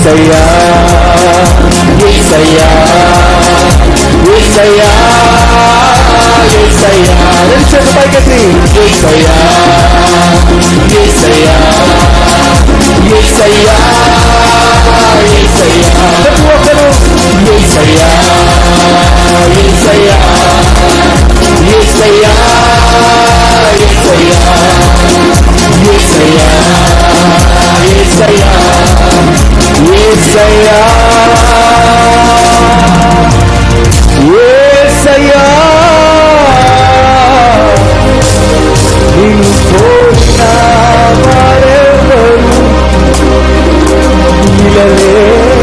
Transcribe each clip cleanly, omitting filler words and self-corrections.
యేసయ్యా యేసయ్యా యేసయ్యా యేసయ్యా రెండు చేతులు పైకెత్తి యేసయ్యా యేసయ్యా యేసయ్యా యేసయ్యా ప్రతి ఒక్కరు యేసయ్యా యేసయ్యా యేసయ్యా యేసయ్యా యేసయ్యా యేసయ్యా యేసయ్యా యేసయ్యా నీవు కోరిన వారెవరు నిలవేరయ్యా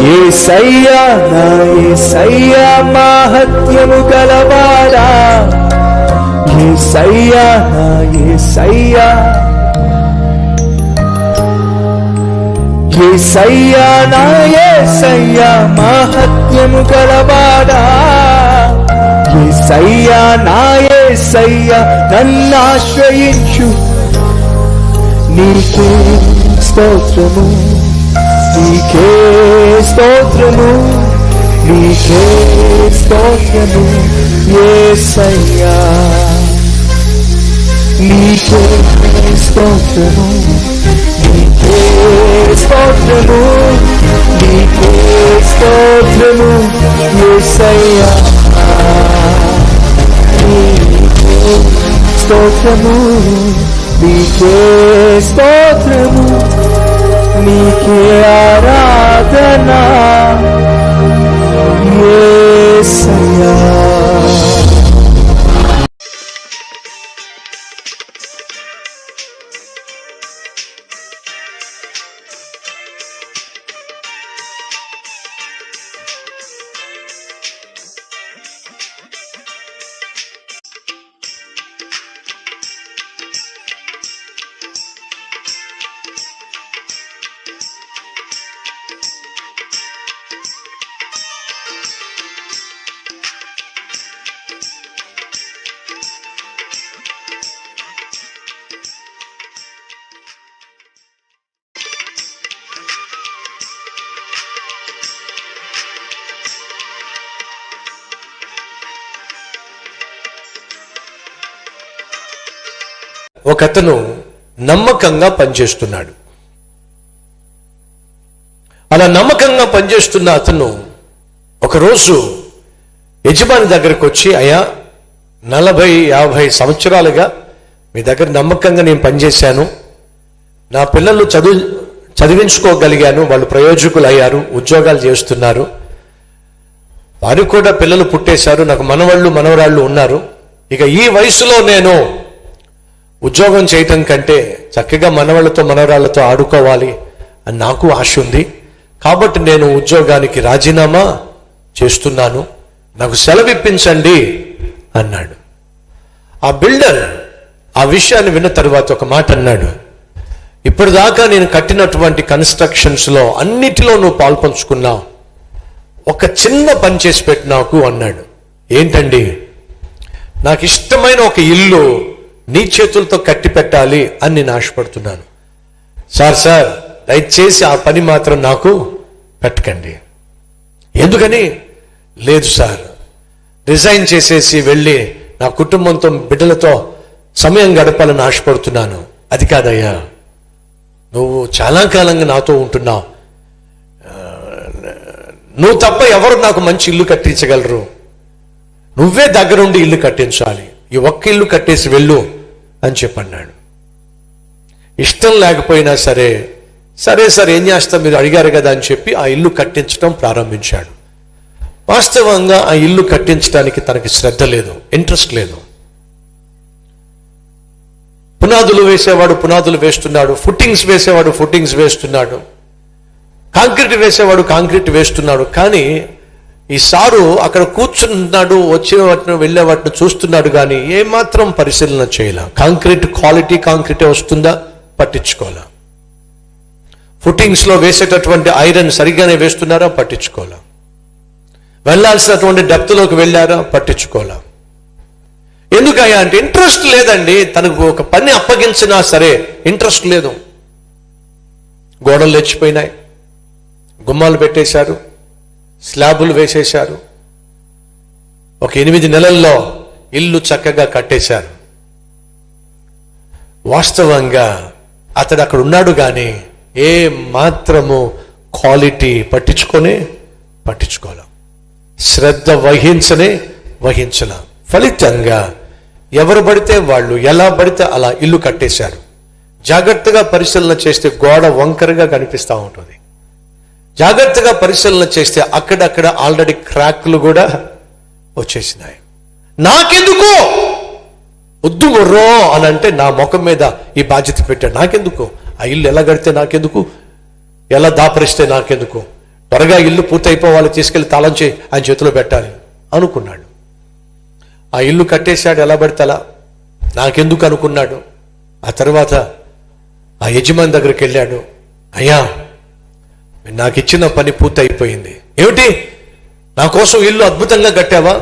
యేసయ్యా నా యేసయ్యా మహత్యము గలవాడా యేసయ్యా నా యేసయ్యా యేసయ్యా నా యేసయ్యా మహత్యము గలవాడా యేసయ్యా నా యేసయ్యా నన్నాశ్రయించు నీకే స్తోత్రము నీకే స్తోత్రము నీకే స్తోత్రము యేసయ్యా నీకే స్తోత్రము నీకే స్తోత్రము నీకే స్తోత్రము యేసయ్యా నీకే స్తోత్రము నీకే స్తోత్రము నీకే ఆరాధన యేసయ్యా ఒకతను నమ్మకంగా పనిచేస్తున్నాడు. అలా నమ్మకంగా పనిచేస్తున్న అతను ఒకరోజు యజమాని దగ్గరకు వచ్చి, అయ్యా 40-50 సంవత్సరాలుగా మీ దగ్గర నమ్మకంగా నేను పనిచేశాను, నా పిల్లలు చదివించుకోగలిగాను, వాళ్ళు ప్రయోజకులు అయ్యారు, ఉద్యోగాలు చేస్తున్నారు, వారికి కూడా పిల్లలు పుట్టేశారు, నాకు మనవళ్ళు మనవరాళ్ళు ఉన్నారు, ఇక ఈ వయసులో నేను ఉద్యోగం చేయటం కంటే చక్కగా మనవాళ్ళతో మనవరాళ్లతో ఆడుకోవాలి అని నాకు ఆశ ఉంది, కాబట్టి నేను ఉద్యోగానికి రాజీనామా చేస్తున్నాను, నాకు సెలవిప్పించండి అన్నాడు. ఆ బిల్డర్ ఆ విషయాన్ని విన్న తరువాత ఒక మాట అన్నాడు, ఇప్పటిదాకా నేను కట్టినటువంటి కన్స్ట్రక్షన్స్లో అన్నిటిలో నువ్వు పాల్పంచుకున్నావు, ఒక చిన్న పని చేసి పెట్టు నాకు అన్నాడు. ఏంటండి? నాకు ఇష్టమైన ఒక ఇల్లు నీ చేతులతో కట్టి పెట్టాలి అని నేను ఆశపడుతున్నాను. సార్ దయచేసి ఆ పని మాత్రం నాకు పెట్టకండి. ఎందుకని? లేదు సార్, రిజైన్ చేసేసి వెళ్ళి నా కుటుంబంతో బిడ్డలతో సమయం గడపాలని ఆశపడుతున్నాను. అది కాదయ్యా, నువ్వు చాలా కాలంగా నాతో ఉంటున్నావు, నువ్వు తప్ప ఎవరు నాకు మంచి ఇల్లు కట్టించగలరు, నువ్వే దగ్గరుండి ఇల్లు కట్టించాలి, ఈ ఒక్క ఇల్లు కట్టేసి వెళ్ళు అని చెప్పన్నాడు. ఇష్టం లేకపోయినా సరే ఏం చేస్తాం, మీరు అడిగారు కదా అని చెప్పి ఆ ఇల్లు కట్టించడం ప్రారంభించాడు. వాస్తవంగా ఆ ఇల్లు కట్టించడానికి తనకి శ్రద్ధ లేదు, ఇంట్రెస్ట్ లేదు. పునాదులు వేసేవాడు పునాదులు వేస్తున్నాడు, ఫుట్టింగ్స్ వేసేవాడు ఫుట్టింగ్స్ వేస్తున్నాడు, కాంక్రీట్ వేసేవాడు కాంక్రీట్ వేస్తున్నాడు. కానీ ఈ సారు అక్కడ కూర్చున్నాడు, వచ్చిన వాటిని వెళ్ళే వాటిని చూస్తున్నాడు, కానీ ఏమాత్రం పరిశీలన చేయాల. కాంక్రీట్ క్వాలిటీ కాంక్రీటే వస్తుందా పట్టించుకోవాలా, ఫుట్టింగ్స్ లో వేసేటటువంటి ఐరన్ సరిగ్గానే వేస్తున్నారా పట్టించుకోవాలా, వెళ్లాల్సినటువంటి డెప్త్లోకి వెళ్ళారా పట్టించుకోవాలా. ఎందుకయ్యా అంటే ఇంట్రెస్ట్ లేదండి. తనకు ఒక పని అప్పగించినా సరే ఇంట్రెస్ట్ లేదు. గోడలు లేచిపోయినాయి, గుమ్మాలు పెట్టేశారు, స్లాబులు వేసేశారు. ఒక 8 నెలల్లో ఇల్లు చక్కగా కట్టేశారు. వాస్తవంగా అతడు అక్కడ ఉన్నాడు కానీ ఏ మాత్రము క్వాలిటీ పట్టించుకోలే, శ్రద్ధ వహించల. ఫలితంగా ఎవరు పడితే వాళ్ళు ఎలా పడితే అలా ఇల్లు కట్టేశారు. జాగ్రత్తగా పరిశీలన చేస్తే గోడ వంకరగా కనిపిస్తూ ఉంటుంది. జాగ్రత్తగా పరిశీలన చేస్తే అక్కడక్కడ ఆల్రెడీ క్రాక్లు కూడా వచ్చేసినాయి. నాకెందుకు వద్దు మొర్రో అని అంటే నా ముఖం మీద ఈ బాధ్యత పెట్టాడు. నాకెందుకు ఆ ఇల్లు ఎలా కడితే నాకెందుకు, ఎలా దాపరిస్తే నాకెందుకు, త్వరగా ఇల్లు పూర్తయిపోవాలి, తీసుకెళ్లి తాళం చేయి ఆయన చేతిలో పెట్టాలి అనుకున్నాడు. ఆ ఇల్లు కట్టేశాడు, ఎలా పడితే అలా, నాకెందుకు అనుకున్నాడు. ఆ తర్వాత ఆ యజమాని దగ్గరికి వెళ్ళాడు. అయ్యా, నాకు ఇచ్చిన పని పూర్తి అయిపోయింది. ఏమిటి, నా కోసం ఇల్లు అద్భుతంగా కట్టావా?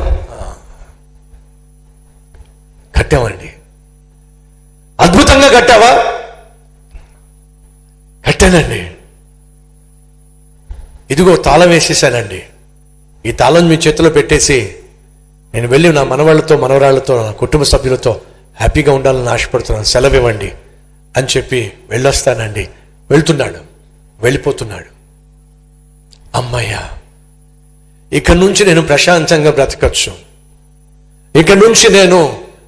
కట్టామండి. అద్భుతంగా కట్టావా? కట్టానండి. ఇదిగో తాళం వేసేసానండి. ఈ తాళం మీ చేతిలో పెట్టేసి నేను వెళ్ళి నా మనవాళ్లతో మనవరాళ్లతో నా కుటుంబ సభ్యులతో హ్యాపీగా ఉండాలని ఆశపడుతున్నాను, సెలవు ఇవ్వండి అని చెప్పి వెళ్ళొస్తానండి. వెళ్ళిపోతున్నాడు. అమ్మయ్యా, ఇక నుంచి నేను ప్రశాంతంగా బ్రతకచ్చు. ఇక నుంచి నేను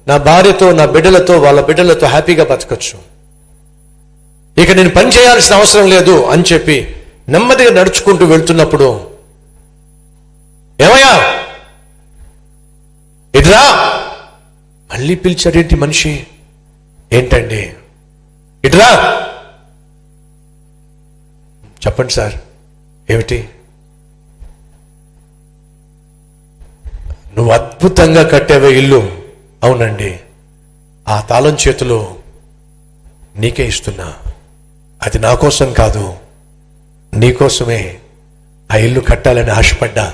నా భార్యతో, నా బిడ్డలతో, వాళ్ళ బిడ్డలతో హ్యాపీగా బ్రతకచ్చు. ఇక నేను పని చేయాల్సిన అవసరం లేదు అని చెప్పి నెమ్మదిగా నడుచుకుంటూ వెళ్తున్నప్పుడు, ఏమయ్యా ఇట్రా, మళ్ళీ పిలిచాడేంటి మనిషి? ఏంటండి? ఇట్రా. చెప్పండి సార్, ఏమిటి? నువ్వు అద్భుతంగా కట్టావే ఇల్లు. అవునండి, ఆ తాళం చేతులు నీకే ఇస్తున్నా. అది నా కోసం కాదు, నీకోసమే ఆ ఇల్లు కట్టాలని ఆశపడ్డా.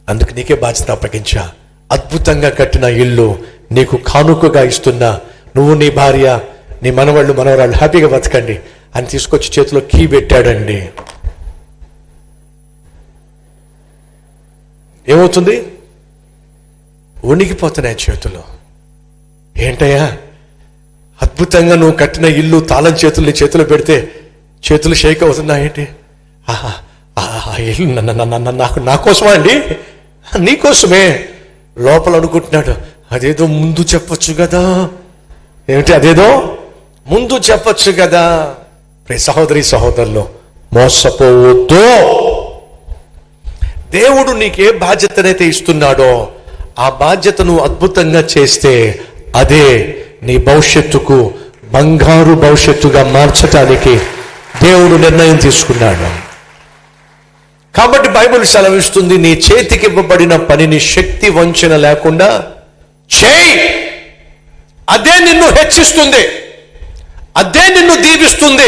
అందుకు నీకే బాధ్యత అప్పగించా. అద్భుతంగా కట్టిన ఇల్లు నీకు కానుకగా ఇస్తున్నా. నువ్వు, నీ భార్య, నీ మనవాళ్ళు మనవరాళ్ళు హ్యాపీగా బతకండి అని తీసుకొచ్చి చేతిలో కీ పెట్టాడండి. ఏమవుతుంది? వణికిపోతున్నాయి చేతులు. ఏంటయ్యా, అద్భుతంగా నువ్వు కట్టిన ఇల్లు తాళం చేతులు నీ చేతిలో పెడితే చేతులు షేక్ అవుతున్నాయేంటి? ఇల్లు నా కోసమా అండి? నీకోసమే. లోపల అనుకుంటున్నాడు, అదేదో ముందు చెప్పొచ్చు కదా. ఏమిటి? అదేదో ముందు చెప్పొచ్చు కదా. సహోదరి సహోదరులు, మోసపోవద్దు. దేవుడు నీకే బాధ్యతనైతే ఇస్తున్నాడో ఆ బాధ్యతను అద్భుతంగా చేస్తే అదే నీ భవిష్యత్తుకు బంగారు భవిష్యత్తుగా మార్చటానికి దేవుడు నిర్ణయం తీసుకున్నాడు. కాబట్టి బైబిల్ సెలవిస్తుంది, నీ చేతికి ఇవ్వబడిన పనిని శక్తి వంచన లేకుండా చేయి. అదే నిన్ను హెచ్చిస్తుంది, అదే నిన్ను దీవిస్తుంది.